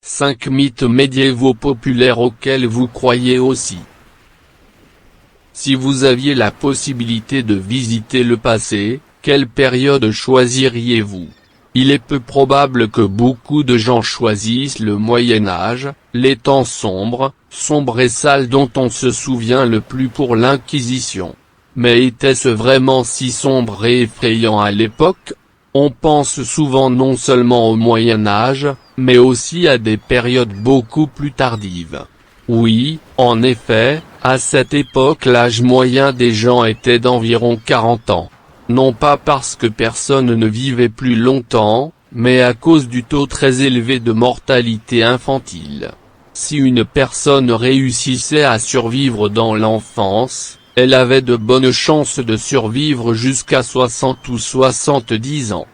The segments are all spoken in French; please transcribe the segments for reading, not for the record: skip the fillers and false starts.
5 mythes médiévaux populaires auxquels vous croyez aussi. Si vous aviez la possibilité de visiter le passé, quelle période choisiriez-vous? Il est peu probable que beaucoup de gens choisissent le Moyen Âge, les temps sombres et sales dont on se souvient le plus pour l'Inquisition. Mais était-ce vraiment si sombre et effrayant à l'époque? On pense souvent non seulement au Moyen Âge, mais aussi à des périodes beaucoup plus tardives. Oui, en effet, à cette époque l'âge moyen des gens était d'environ 40 ans. Non pas parce que personne ne vivait plus longtemps, mais à cause du taux très élevé de mortalité infantile. Si une personne réussissait à survivre dans l'enfance, elle avait de bonnes chances de survivre jusqu'à 60 ou 70 ans.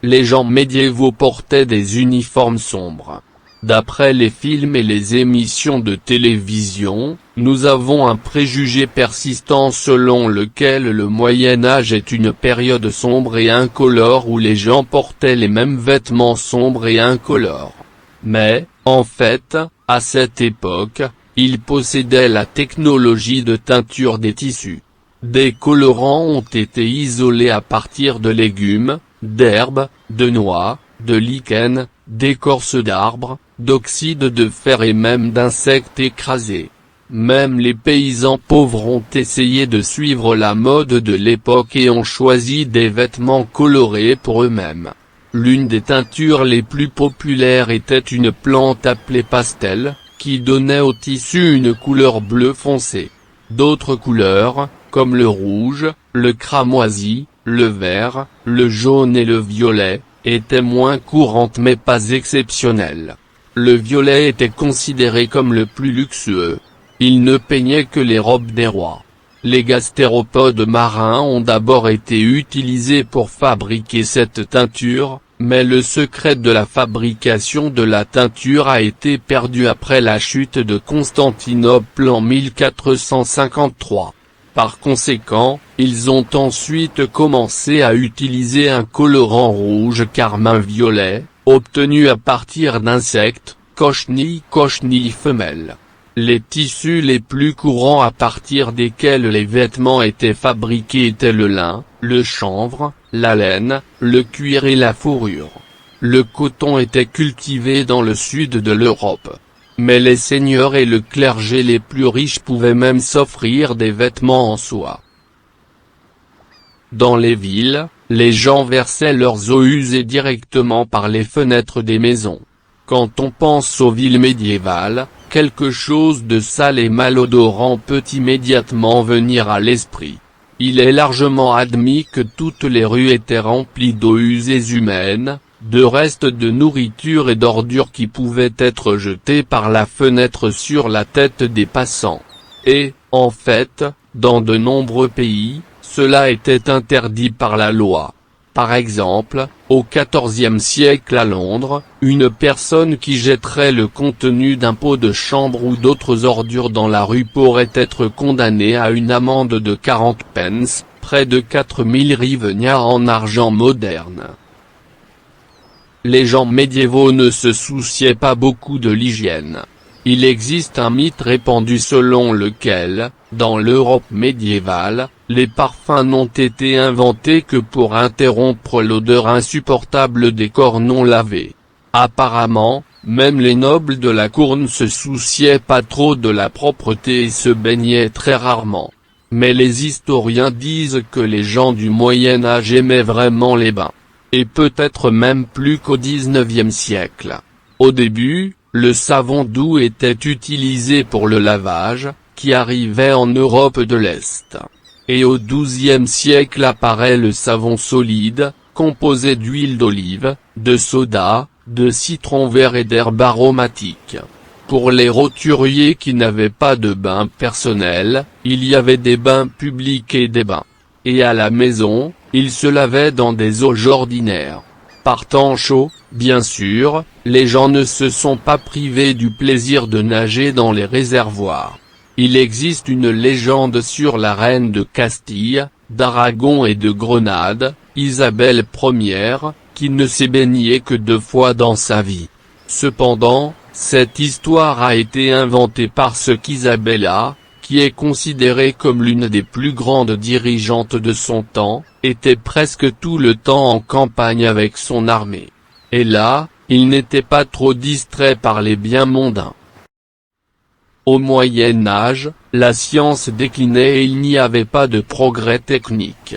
Les gens médiévaux portaient des uniformes sombres. D'après les films et les émissions de télévision, nous avons un préjugé persistant selon lequel le Moyen Âge est une période sombre et incolore où les gens portaient les mêmes vêtements sombres et incolores. Mais, en fait, à cette époque, ils possédaient la technologie de teinture des tissus. Des colorants ont été isolés à partir de légumes, d'herbes, de noix, de lichens, d'écorces d'arbres, d'oxyde de fer et même d'insectes écrasés. Même les paysans pauvres ont essayé de suivre la mode de l'époque et ont choisi des vêtements colorés pour eux-mêmes. L'une des teintures les plus populaires était une plante appelée pastel, qui donnait au tissu une couleur bleu foncé. D'autres couleurs, comme le rouge, le cramoisi, le vert, le jaune et le violet, étaient moins courantes mais pas exceptionnelles. Le violet était considéré comme le plus luxueux. Il ne peignait que les robes des rois. Les gastéropodes marins ont d'abord été utilisés pour fabriquer cette teinture, mais le secret de la fabrication de la teinture a été perdu après la chute de Constantinople en 1453. Par conséquent, ils ont ensuite commencé à utiliser un colorant rouge carmin violet, obtenu à partir d'insectes, cochenilles femelles. Les tissus les plus courants à partir desquels les vêtements étaient fabriqués étaient le lin, le chanvre, la laine, le cuir et la fourrure. Le coton était cultivé dans le sud de l'Europe. Mais les seigneurs et le clergé les plus riches pouvaient même s'offrir des vêtements en soie. Dans les villes, les gens versaient leurs eaux usées directement par les fenêtres des maisons. Quand on pense aux villes médiévales, quelque chose de sale et malodorant peut immédiatement venir à l'esprit. Il est largement admis que toutes les rues étaient remplies d'eaux usées humaines, de restes de nourriture et d'ordures qui pouvaient être jetés par la fenêtre sur la tête des passants. Et, en fait, dans de nombreux pays, cela était interdit par la loi. Par exemple, au XIVe siècle à Londres, une personne qui jetterait le contenu d'un pot de chambre ou d'autres ordures dans la rue pourrait être condamnée à une amende de 40 pence, près de 4000 rivenias en argent moderne. Les gens médiévaux ne se souciaient pas beaucoup de l'hygiène. Il existe un mythe répandu selon lequel, dans l'Europe médiévale, les parfums n'ont été inventés que pour interrompre l'odeur insupportable des corps non lavés. Apparemment, même les nobles de la cour ne se souciaient pas trop de la propreté et se baignaient très rarement. Mais les historiens disent que les gens du Moyen Âge aimaient vraiment les bains. Et peut-être même plus qu'au XIXe siècle. Au début, le savon doux était utilisé pour le lavage, qui arrivait en Europe de l'Est. Et au XIIe siècle apparaît le savon solide, composé d'huile d'olive, de soda, de citron vert et d'herbes aromatiques. Pour les roturiers qui n'avaient pas de bain personnel, il y avait des bains publics et des bains. Et à la maison, ils se lavaient dans des eaux ordinaires. Par temps chaud, bien sûr, les gens ne se sont pas privés du plaisir de nager dans les réservoirs. Il existe une légende sur la reine de Castille, d'Aragon et de Grenade, Isabelle Ier, qui ne s'est baignée que 2 fois dans sa vie. Cependant, cette histoire a été inventée parce qu'Isabella, qui est considérée comme l'une des plus grandes dirigeantes de son temps, était presque tout le temps en campagne avec son armée. Et là, il n'était pas trop distrait par les biens mondains. Au Moyen Âge, la science déclinait et il n'y avait pas de progrès technique.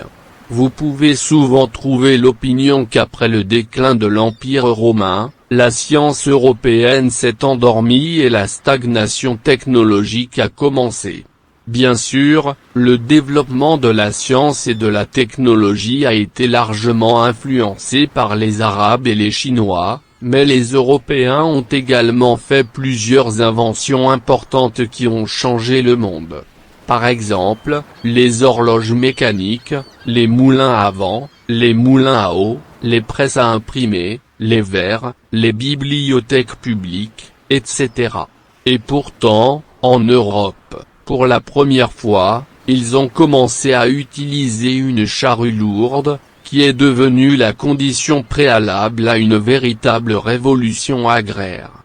Vous pouvez souvent trouver l'opinion qu'après le déclin de l'Empire romain, la science européenne s'est endormie et la stagnation technologique a commencé. Bien sûr, le développement de la science et de la technologie a été largement influencé par les Arabes et les Chinois, mais les Européens ont également fait plusieurs inventions importantes qui ont changé le monde. Par exemple, les horloges mécaniques, les moulins à vent, les moulins à eau, les presses à imprimer, les verres, les bibliothèques publiques, etc. Et pourtant, en Europe, pour la première fois, ils ont commencé à utiliser une charrue lourde, qui est devenue la condition préalable à une véritable révolution agraire.